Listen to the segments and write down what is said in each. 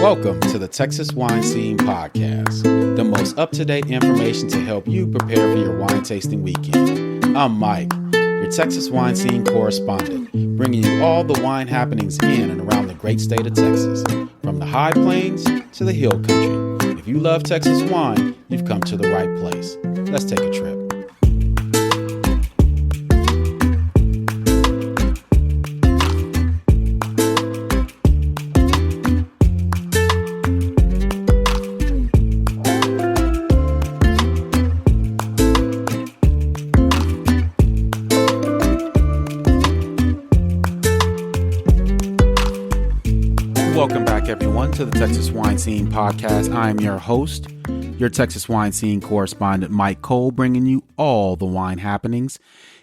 Welcome to the Texas Wine Scene Podcast, the most up-to-date information to help you prepare for your wine tasting weekend. I'm Mike, your Texas Wine Scene correspondent, bringing you all the wine happenings in and around the great state of Texas, from the high plains to the hill country. If you love Texas wine, you've come to the right place. Let's take a trip. Welcome back, everyone, to the Texas Wine Scene Podcast. I'm your host, your Texas Wine Scene correspondent, Mike Cole, bringing you all the wine happenings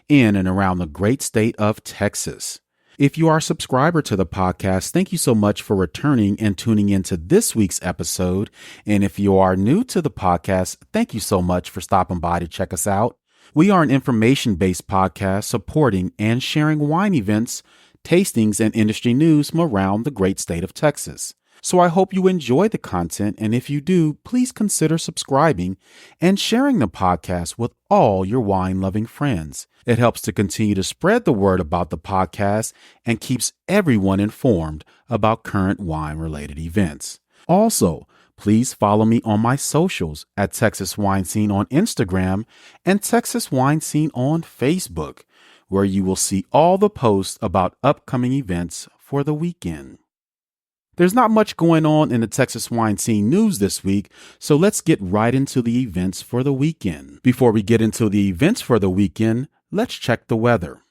in and around the great state of Texas. If you are a subscriber to the podcast, thank you so much for returning and tuning into this week's episode. And if you are new to the podcast, thank you so much for stopping by to check us out. We are an information-based podcast supporting and sharing wine events, tastings, and industry news from around the great state of Texas. So I hope you enjoy the content, and if you do, please consider subscribing and sharing the podcast with all your wine-loving friends. It helps to continue to spread the word about the podcast and keeps everyone informed about current wine-related events. Also, please follow me on my socials at Texas Wine Scene on Instagram and Texas Wine Scene on Facebook, where you will see all the posts about upcoming events for the weekend. There's not much going on in the Texas wine scene news this week, so let's get right into the events for the weekend. Before we get into the events for the weekend, let's check the weather.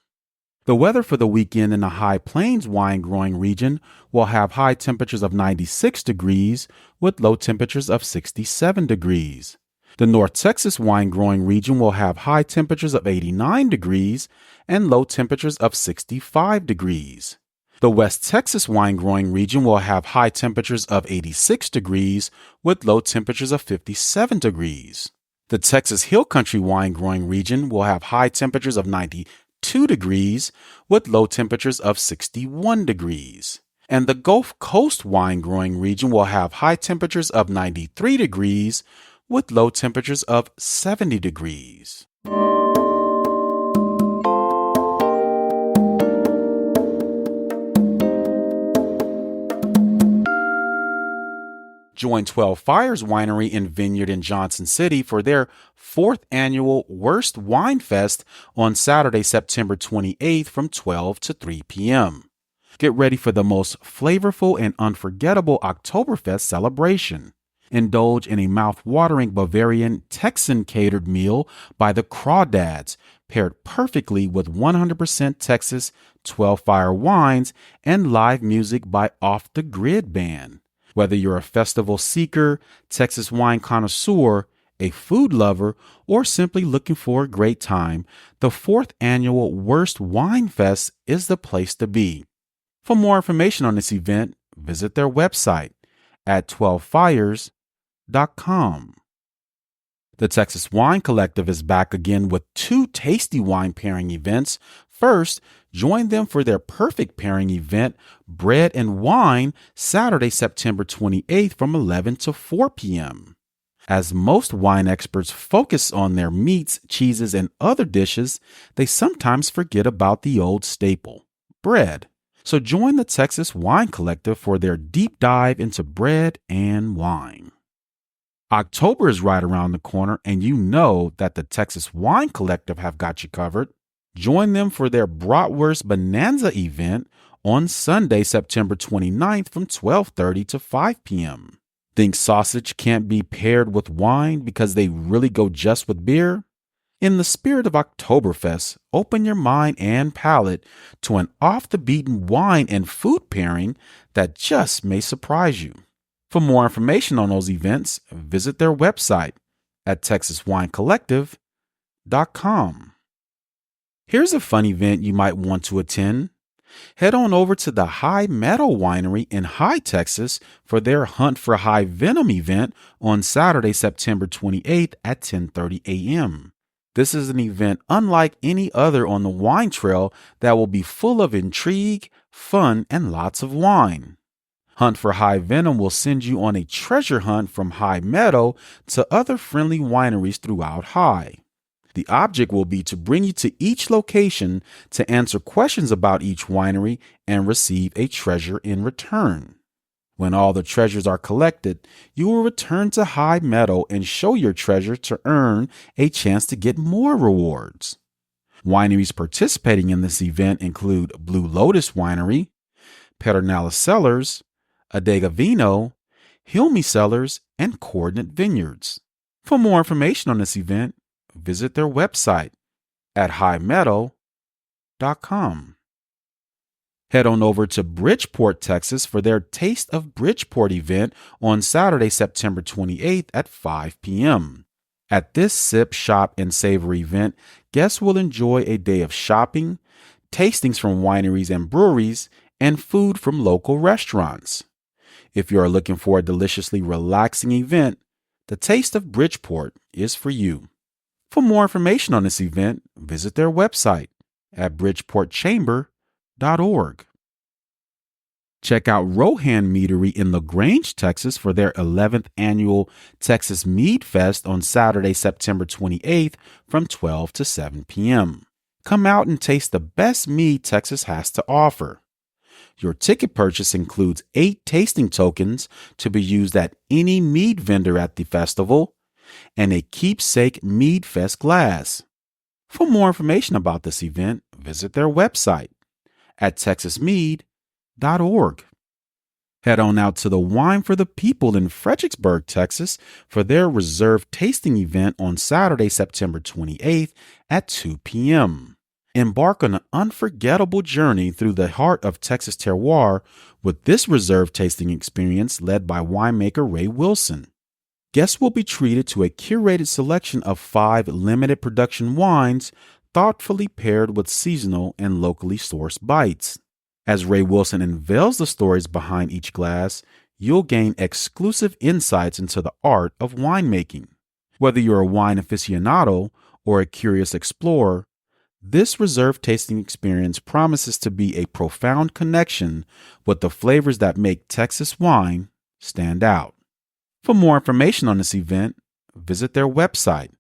The weather for the weekend in the High Plains wine growing region will have high temperatures of 96 degrees with low temperatures of 67 degrees. The North Texas wine growing region will have high temperatures of 89 degrees and low temperatures of 65 degrees. The West Texas wine growing region will have high temperatures of 86 degrees with low temperatures of 57 degrees. The Texas Hill Country wine growing region will have high temperatures of 92 degrees with low temperatures of 61 degrees. And the Gulf Coast wine growing region will have high temperatures of 93 degrees with low temperatures of 70 degrees. Join 12 Fires Winery and Vineyard in Johnson City for their 4th annual Worst Wine Fest on Saturday, September 28th from 12 to 3 p.m. Get ready for the most flavorful and unforgettable Oktoberfest celebration. Indulge in a mouth-watering Bavarian Texan-catered meal by the Crawdads, paired perfectly with 100% Texas 12 Fire wines and live music by Off the Grid Band. Whether you're a festival seeker, Texas wine connoisseur, a food lover, or simply looking for a great time, the 4th annual Worst Wine Fest is the place to be. For more information on this event, visit their website at 12fires.com. The Texas Wine Collective is back again with 2 tasty wine pairing events. First, join them for their perfect pairing event, Bread and Wine, Saturday, September 28th from 11 to 4 p.m. As most wine experts focus on their meats, cheeses, and other dishes, they sometimes forget about the old staple, bread. So join the Texas Wine Collective for their deep dive into bread and wine. October is right around the corner, and you know that the Texas Wine Collective have got you covered. Join them for their Bratwurst Bonanza event on Sunday, September 29th from 12:30 to 5 p.m. Think sausage can't be paired with wine because they really go just with beer? In the spirit of Oktoberfest, open your mind and palate to an off-the-beaten wine and food pairing that just may surprise you. For more information on those events, visit their website at texaswinecollective.com. Here's a fun event you might want to attend. Head on over to the High Meadow Winery in High, Texas for their Hunt for High Venom event on Saturday, September 28th at 10:30 a.m. This is an event unlike any other on the wine trail that will be full of intrigue, fun, and lots of wine. Hunt for High Venom will send you on a treasure hunt from High Meadow to other friendly wineries throughout High. The object will be to bring you to each location to answer questions about each winery and receive a treasure in return. When all the treasures are collected, you will return to High Meadow and show your treasure to earn a chance to get more rewards. Wineries participating in this event include Blue Lotus Winery, Pedernales Cellars, Adega Vino, Hilmy Cellars, and Coordinate Vineyards. For more information on this event, visit their website at highmeadow.com. Head on over to Bridgeport, Texas for their Taste of Bridgeport event on Saturday, September 28th at 5 p.m. At this Sip, Shop, and Savor event, guests will enjoy a day of shopping, tastings from wineries and breweries, and food from local restaurants. If you are looking for a deliciously relaxing event, the Taste of Bridgeport is for you. For more information on this event, visit their website at bridgeportchamber.org. Check out Rohan Meadery in LaGrange, Texas for their 11th annual Texas Mead Fest on Saturday, September 28th from 12 to 7 p.m. Come out and taste the best mead Texas has to offer. Your ticket purchase includes 8 tasting tokens to be used at any mead vendor at the festival and a keepsake Mead Fest glass. For more information about this event, visit their website at texasmead.org. Head on out to the Wine for the People in Fredericksburg, Texas for their reserve tasting event on Saturday, September 28th at 2 p.m. Embark on an unforgettable journey through the heart of Texas terroir with this reserve tasting experience led by winemaker Ray Wilson. Guests will be treated to a curated selection of 5 limited production wines thoughtfully paired with seasonal and locally sourced bites. As Ray Wilson unveils the stories behind each glass, you'll gain exclusive insights into the art of winemaking. Whether you're a wine aficionado or a curious explorer, this reserve tasting experience promises to be a profound connection with the flavors that make Texas wine stand out. For more information on this event, visit their website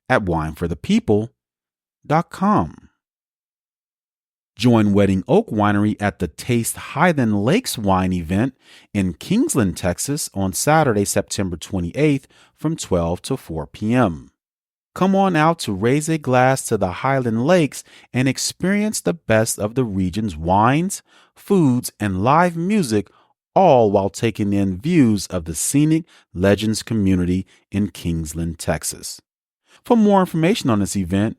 at wineforthepeople.com. Join Wedding Oak Winery at the Taste Highland Lakes Wine event in Kingsland, Texas on Saturday, September 28th from 12 to 4 p.m. Come on out to raise a glass to the Highland Lakes and experience the best of the region's wines, foods, and live music, all while taking in views of the scenic Legends community in Kingsland, Texas. For more information on this event,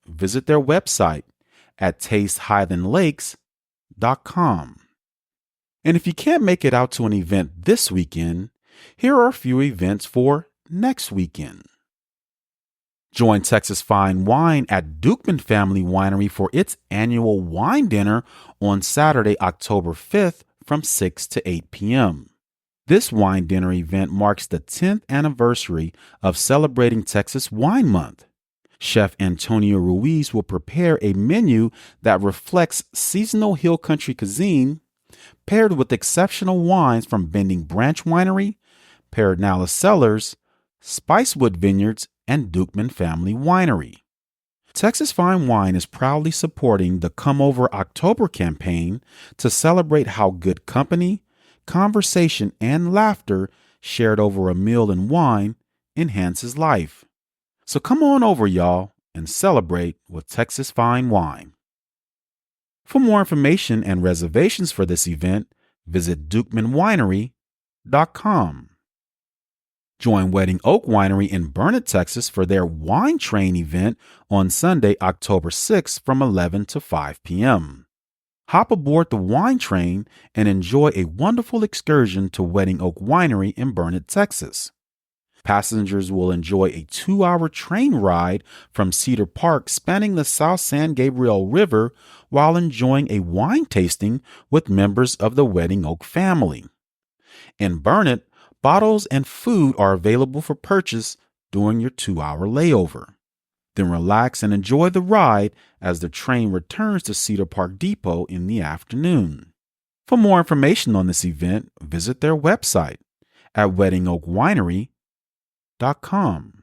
visit their website at tastehighlandlakes.com. And if you can't make it out to an event this weekend, here are a few events for next weekend. Join Texas Fine Wine at Dukeman Family Winery for its annual wine dinner on Saturday, October 5th from 6 to 8 p.m. This wine dinner event marks the 10th anniversary of celebrating Texas Wine Month. Chef Antonio Ruiz will prepare a menu that reflects seasonal hill country cuisine paired with exceptional wines from Bending Branch Winery, Pedernales Cellars, Spicewood Vineyards, and Dukeman Family Winery. Texas Fine Wine is proudly supporting the Come Over October campaign to celebrate how good company, conversation, and laughter shared over a meal and wine enhances life. So come on over, y'all, and celebrate with Texas Fine Wine. For more information and reservations for this event, visit DukemanWinery.com. Join Wedding Oak Winery in Burnet, Texas for their Wine Train event on Sunday, October 6th from 11 to 5 p.m. Hop aboard the Wine Train and enjoy a wonderful excursion to Wedding Oak Winery in Burnet, Texas. Passengers will enjoy a 2-hour train ride from Cedar Park spanning the South San Gabriel River while enjoying a wine tasting with members of the Wedding Oak family. In Burnet, bottles and food are available for purchase during your 2-hour layover. Then relax and enjoy the ride as the train returns to Cedar Park Depot in the afternoon. For more information on this event, visit their website at weddingoakwinery.com.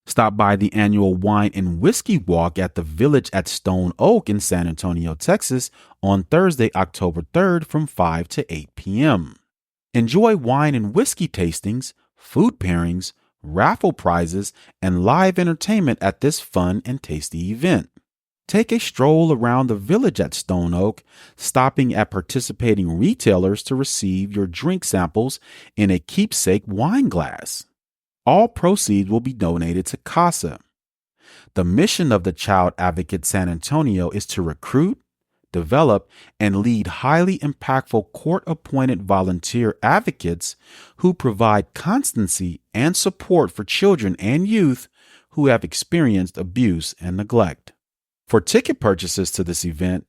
Stop by the annual Wine and Whiskey Walk at the Village at Stone Oak in San Antonio, Texas on Thursday, October 3rd from 5 to 8 p.m. Enjoy wine and whiskey tastings, food pairings, raffle prizes, and live entertainment at this fun and tasty event. Take a stroll around the village at Stone Oak, stopping at participating retailers to receive your drink samples in a keepsake wine glass. All proceeds will be donated to Casa. The mission of the Child Advocate San Antonio is to recruit, develop, and lead highly impactful court-appointed volunteer advocates who provide constancy and support for children and youth who have experienced abuse and neglect. For ticket purchases to this event,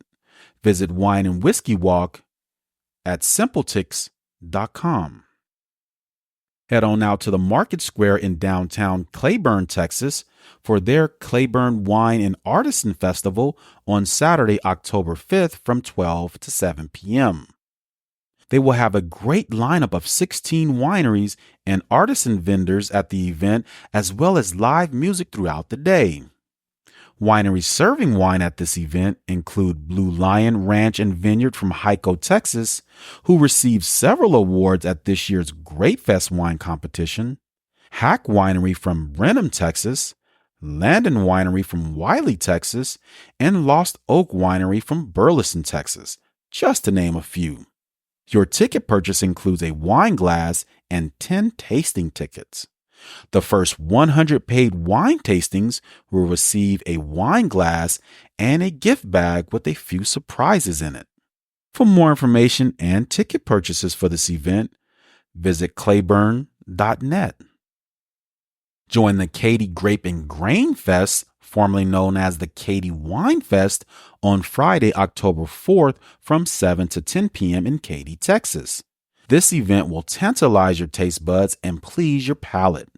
visit Wine and Whiskey Walk at simpletix.com. Head on out to the Market Square in downtown Claiborne, Texas, for their Claiborne Wine and Artisan Festival on Saturday, October 5th from 12 to 7 p.m. They will have a great lineup of 16 wineries and artisan vendors at the event, as well as live music throughout the day. Wineries serving wine at this event include Blue Lion Ranch and Vineyard from Hico, Texas, who received several awards at this year's Grape Fest wine competition, Hack Winery from Brenham, Texas, Landon Winery from Wiley, Texas, and Lost Oak Winery from Burleson, Texas, just to name a few. Your ticket purchase includes a wine glass and 10 tasting tickets. The first 100 paid wine tastings will receive a wine glass and a gift bag with a few surprises in it. For more information and ticket purchases for this event, visit claiborne.net. Join the Katy Grape and Grain Fest, formerly known as the Katy Wine Fest, on Friday, October 4th from 7 to 10 p.m. in Katy, Texas. This event will tantalize your taste buds and please your palate.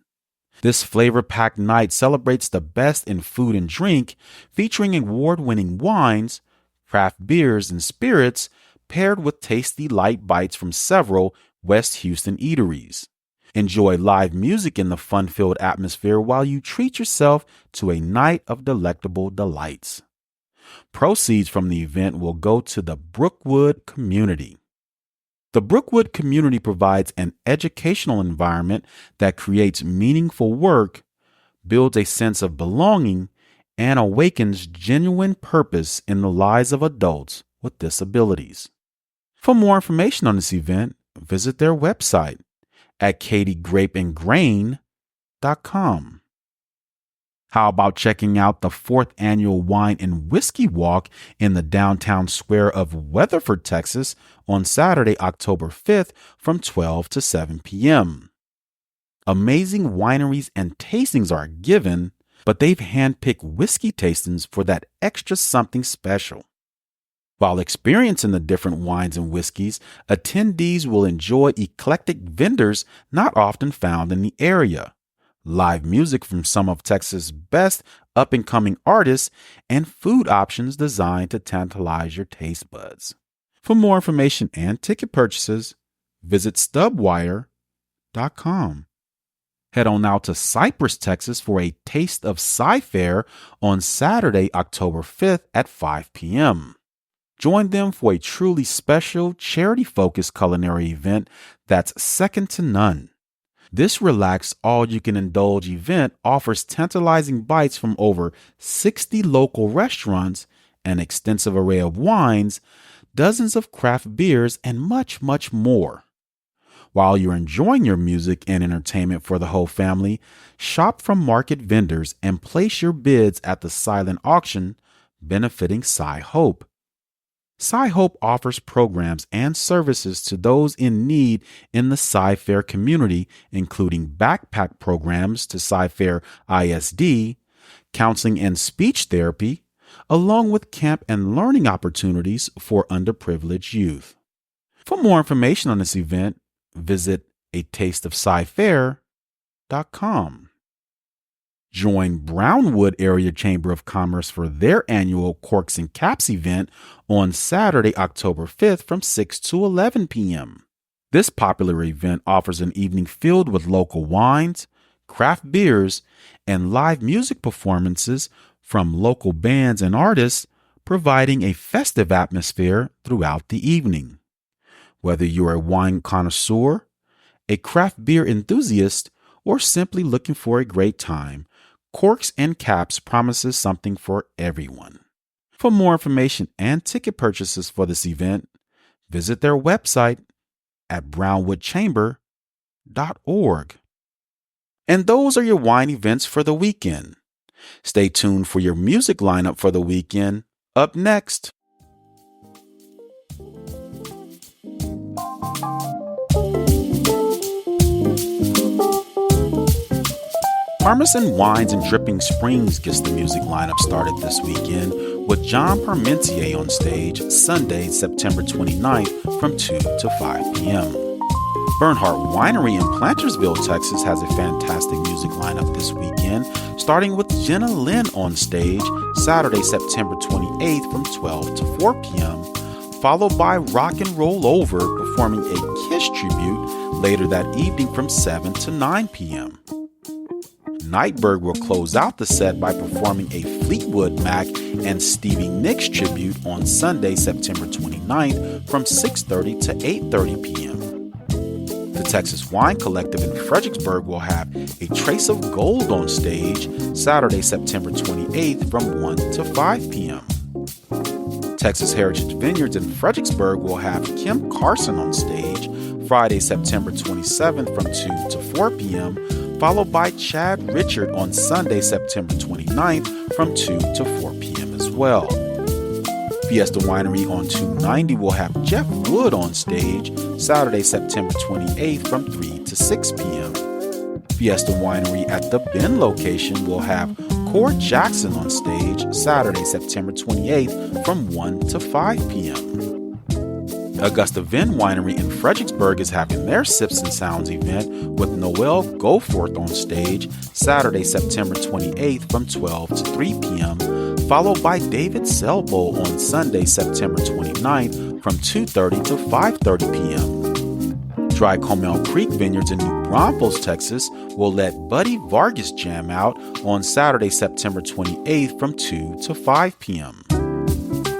This flavor-packed night celebrates the best in food and drink, featuring award-winning wines, craft beers, and spirits, paired with tasty light bites from several West Houston eateries. Enjoy live music in the fun-filled atmosphere while you treat yourself to a night of delectable delights. Proceeds from the event will go to the Brookwood community. The Brookwood community provides an educational environment that creates meaningful work, builds a sense of belonging, and awakens genuine purpose in the lives of adults with disabilities. For more information on this event, visit their website at katygrapeandgrain.com. How about checking out the 4th annual Wine and Whiskey Walk in the downtown square of Weatherford, Texas on Saturday, October 5th from 12 to 7 p.m. Amazing wineries and tastings are given, but they've handpicked whiskey tastings for that extra something special. While experiencing the different wines and whiskeys, attendees will enjoy eclectic vendors not often found in the area, live music from some of Texas' best up-and-coming artists, and food options designed to tantalize your taste buds. For more information and ticket purchases, visit stubwire.com. Head on out to Cypress, Texas for a Taste of Sci-Fair on Saturday, October 5th at 5 p.m. Join them for a truly special, charity-focused culinary event that's second to none. This relaxed, all-you-can-indulge event offers tantalizing bites from over 60 local restaurants, an extensive array of wines, dozens of craft beers, and much, much more. While you're enjoying your music and entertainment for the whole family, shop from market vendors and place your bids at the silent auction benefiting Sci Hope. Sci Hope offers programs and services to those in need in the Sci-Fair community, including backpack programs to Sci-Fair ISD, counseling and speech therapy, along with camp and learning opportunities for underprivileged youth. For more information on this event, visit atasteofscifair.com. Join Brownwood Area Chamber of Commerce for their annual Corks and Caps event on Saturday, October 5th from 6 to 11 p.m. This popular event offers an evening filled with local wines, craft beers, and live music performances from local bands and artists, providing a festive atmosphere throughout the evening. Whether you're a wine connoisseur, a craft beer enthusiast, or simply looking for a great time, Corks and Caps promises something for everyone. For more information and ticket purchases for this event, visit their website at brownwoodchamber.org. And those are your wine events for the weekend. Stay tuned for your music lineup for the weekend up next. Parmesan Wines and Dripping Springs gets the music lineup started this weekend with John Parmentier on stage Sunday, September 29th from 2 to 5 p.m. Bernhardt Winery in Plantersville, Texas has a fantastic music lineup this weekend, starting with Jenna Lynn on stage Saturday, September 28th from 12 to 4 p.m., followed by Rock and Roll Over performing a Kiss tribute later that evening from 7 to 9 p.m. Nightberg will close out the set by performing a Fleetwood Mac and Stevie Nicks tribute on Sunday, September 29th from 6:30 to 8:30 p.m. The Texas Wine Collective in Fredericksburg will have A Trace of Gold on stage Saturday, September 28th from 1 to 5 p.m. Texas Heritage Vineyards in Fredericksburg will have Kim Carson on stage Friday, September 27th from 2 to 4 p.m., followed by Chad Richard on Sunday, September 29th from 2 to 4 p.m. as well. Fiesta Winery on 290 will have Jeff Wood on stage Saturday, September 28th from 3 to 6 p.m. Fiesta Winery at the Bend location will have Core Jackson on stage Saturday, September 28th from 1 to 5 p.m. Augusta Venn Winery in Fredericksburg is having their Sips and Sounds event with Noel Goforth on stage Saturday, September 28th from 12 to 3 p.m., followed by David Selbo on Sunday, September 29th from 2:30 to 5:30 p.m. Dry Comel Creek Vineyards in New Braunfels, Texas will let Buddy Vargas jam out on Saturday, September 28th from 2 to 5 p.m.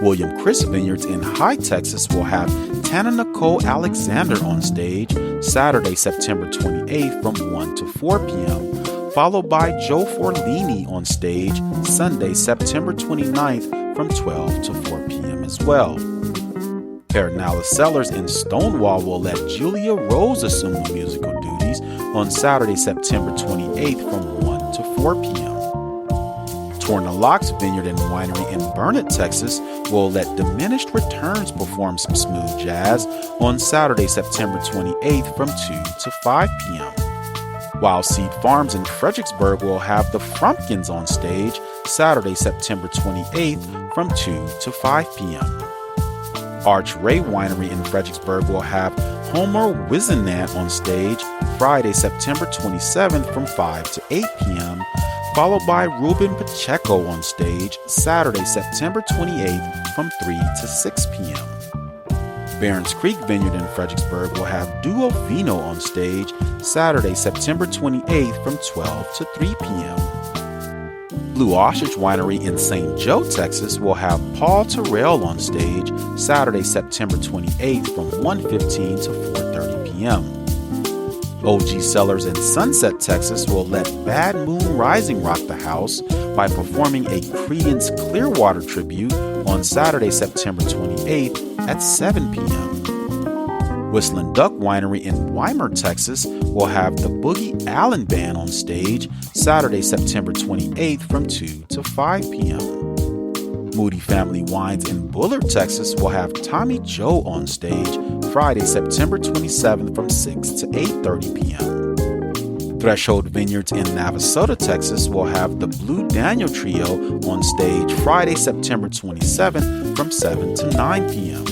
William Chris Vineyards in High Texas will have Tana Nicole Alexander on stage Saturday, September 28th from 1 to 4 p.m., followed by Joe Forlini on stage Sunday, September 29th from 12 to 4 p.m. as well. Pedernales Cellars in Stonewall will let Julia Rose assume the musical duties on Saturday, September 28th from 1 to 4 p.m. Torna Locks Vineyard and Winery in Burnett, Texas will let Diminished Returns perform some smooth jazz on Saturday, September 28th from 2 to 5 p.m. Wild Seed Farms in Fredericksburg will have the Frumpkins on stage Saturday, September 28th from 2 to 5 p.m. Arch Ray Winery in Fredericksburg will have Homer Wizenant on stage Friday, September 27th from 5 to 8 p.m., followed by Ruben Pacheco on stage Saturday, September 28th from 3 to 6 p.m. Barons Creek Vineyard in Fredericksburg will have Duo Vino on stage Saturday, September 28th from 12 to 3 p.m. Blue Ostrich Winery in St. Joe, Texas will have Paul Terrell on stage Saturday, September 28th from 1:15 to 4:30 p.m. OG Cellars in Sunset, Texas will let Bad Moon Rising rock the house by performing a Creedence Clearwater tribute on Saturday, September 28th at 7 p.m. Whistling Duck Winery in Weimar, Texas will have the Boogie Allen Band on stage Saturday, September 28th from 2 to 5 p.m. Moody Family Wines in Bullard, Texas will have Tommy Joe on stage Friday, September 27th from 6 to 8:30 p.m. Threshold Vineyards in Navasota, Texas will have the Blue Daniel Trio on stage Friday, September 27th from 7 to 9 p.m.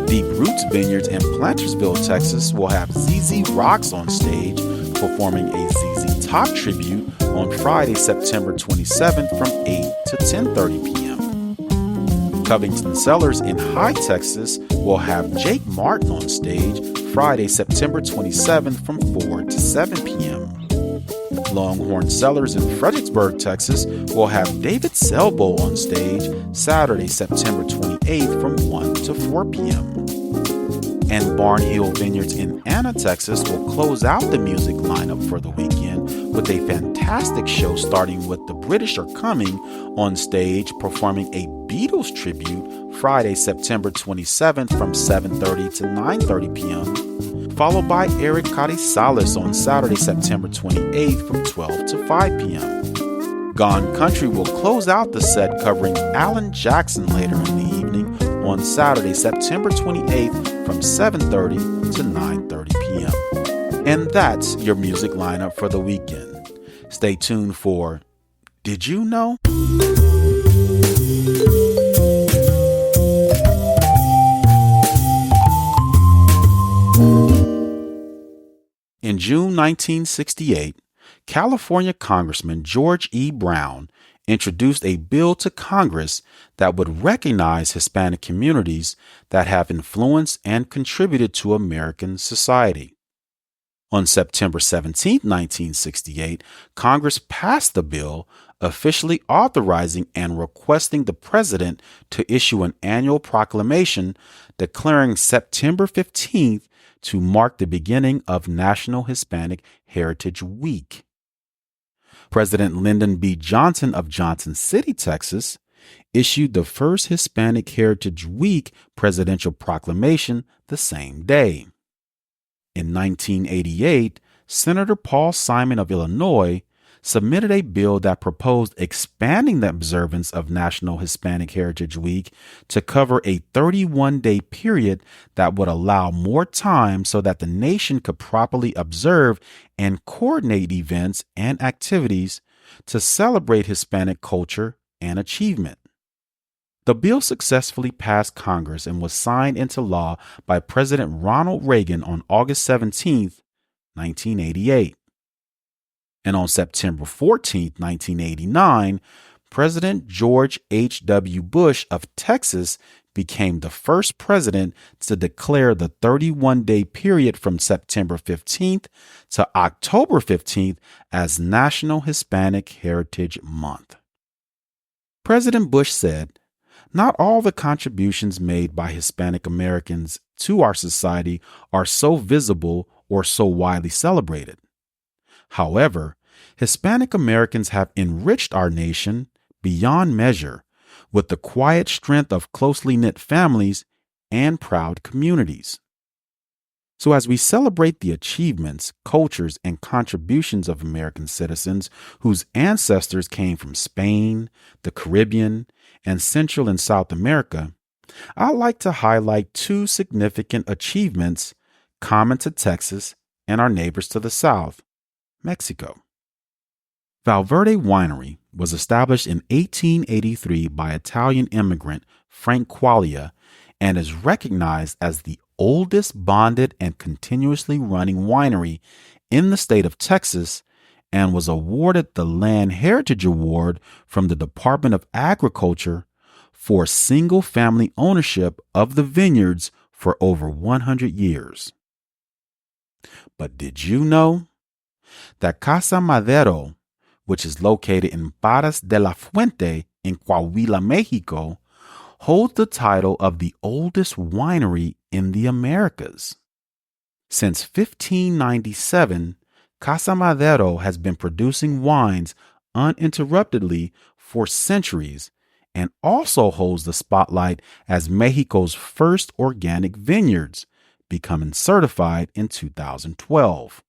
Deep Roots Vineyards in Plantersville, Texas will have ZZ Rocks on stage performing a ZZ Hop Tribute on Friday, September 27th from 8 to 10:30 p.m. Covington Cellars in High Texas will have Jake Martin on stage Friday, September 27th from 4 to 7 p.m. Longhorn Cellars in Fredericksburg, Texas will have David Selbo on stage Saturday, September 28th from 1 to 4 p.m. And Barnhill Vineyards in Anna, Texas will close out the music lineup for the weekend with a fantastic show starting with The British Are Coming on stage performing a Beatles tribute Friday, September 27th from 7:30 to 9:30 p.m., followed by Eric Carrizales on Saturday, September 28th from 12 to 5 p.m. Gone Country will close out the set covering Alan Jackson later in the evening on Saturday, September 28th from 7:30 to 9:30 p.m. And that's your music lineup for the weekend. Stay tuned for Did You Know? In June 1968, California Congressman George E. Brown introduced a bill to Congress that would recognize Hispanic communities that have influenced and contributed to American society. On September 17, 1968, Congress passed the bill, officially authorizing and requesting the president to issue an annual proclamation declaring September 15th to mark the beginning of National Hispanic Heritage Week. President Lyndon B. Johnson of Johnson City, Texas, issued the first Hispanic Heritage Week presidential proclamation the same day. In 1988, Senator Paul Simon of Illinois submitted a bill that proposed expanding the observance of National Hispanic Heritage Week to cover a 31-day period that would allow more time so that the nation could properly observe and coordinate events and activities to celebrate Hispanic culture and achievement. The bill successfully passed Congress and was signed into law by President Ronald Reagan on August 17, 1988. And on September 14, 1989, President George H.W. Bush of Texas became the first president to declare the 31-day period from September 15th to October 15th as National Hispanic Heritage Month. President Bush said, "Not all the contributions made by Hispanic Americans to our society are so visible or so widely celebrated. However, Hispanic Americans have enriched our nation beyond measure with the quiet strength of closely knit families and proud communities." So as we celebrate the achievements, cultures, and contributions of American citizens whose ancestors came from Spain, the Caribbean, and Central and South America, I'd like to highlight two significant achievements common to Texas and our neighbors to the south, Mexico. Valverde Winery was established in 1883 by Italian immigrant Frank Quaglia and is recognized as the oldest bonded and continuously running winery in the state of Texas and was awarded the Land Heritage Award from the Department of Agriculture for single-family ownership of the vineyards for over 100 years. But did you know that Casa Madero, which is located in Parras de la Fuente in Coahuila, Mexico, holds the title of the oldest winery in the Americas? Since 1597, Casa Madero has been producing wines uninterruptedly for centuries and also holds the spotlight as Mexico's first organic vineyards, becoming certified in 2012.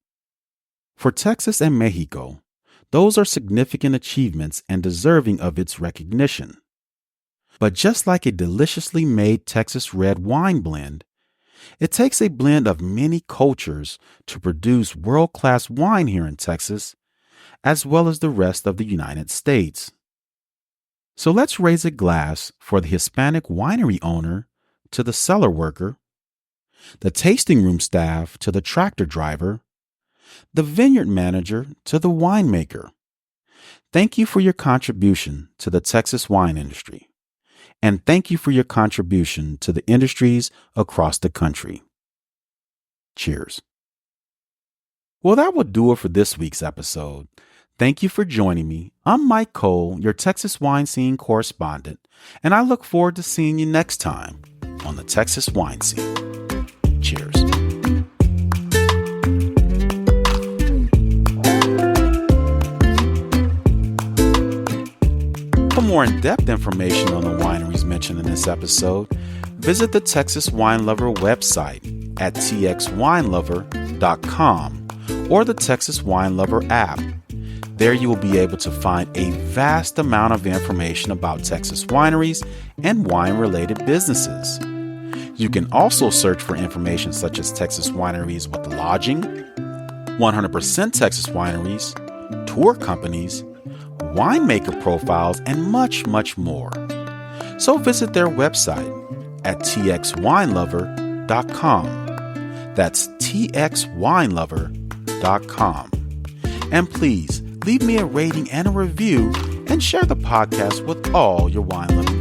For Texas and Mexico, those are significant achievements and deserving of its recognition. But just like a deliciously made Texas red wine blend, it takes a blend of many cultures to produce world-class wine here in Texas, as well as the rest of the United States. So let's raise a glass for the Hispanic winery owner to the cellar worker, the tasting room staff to the tractor driver, the vineyard manager to the winemaker. Thank you for your contribution to the Texas wine industry. And thank you for your contribution to the industries across the country. Cheers. Well, that will do it for this week's episode. Thank you for joining me. I'm Mike Cole, your Texas wine scene correspondent, and I look forward to seeing you next time on the Texas Wine Scene. Cheers. For more in-depth information on the wineries mentioned in this episode, visit the Texas Wine Lover website at txwinelover.com or the Texas Wine Lover app. There you will be able to find a vast amount of information about Texas wineries and wine-related businesses. You can also search for information such as Texas wineries with lodging, 100% Texas wineries, tour companies, winemaker profiles, and much, much more. So visit their website at txwinelover.com. That's txwinelover.com. And please leave me a rating and a review and share the podcast with all your wine loving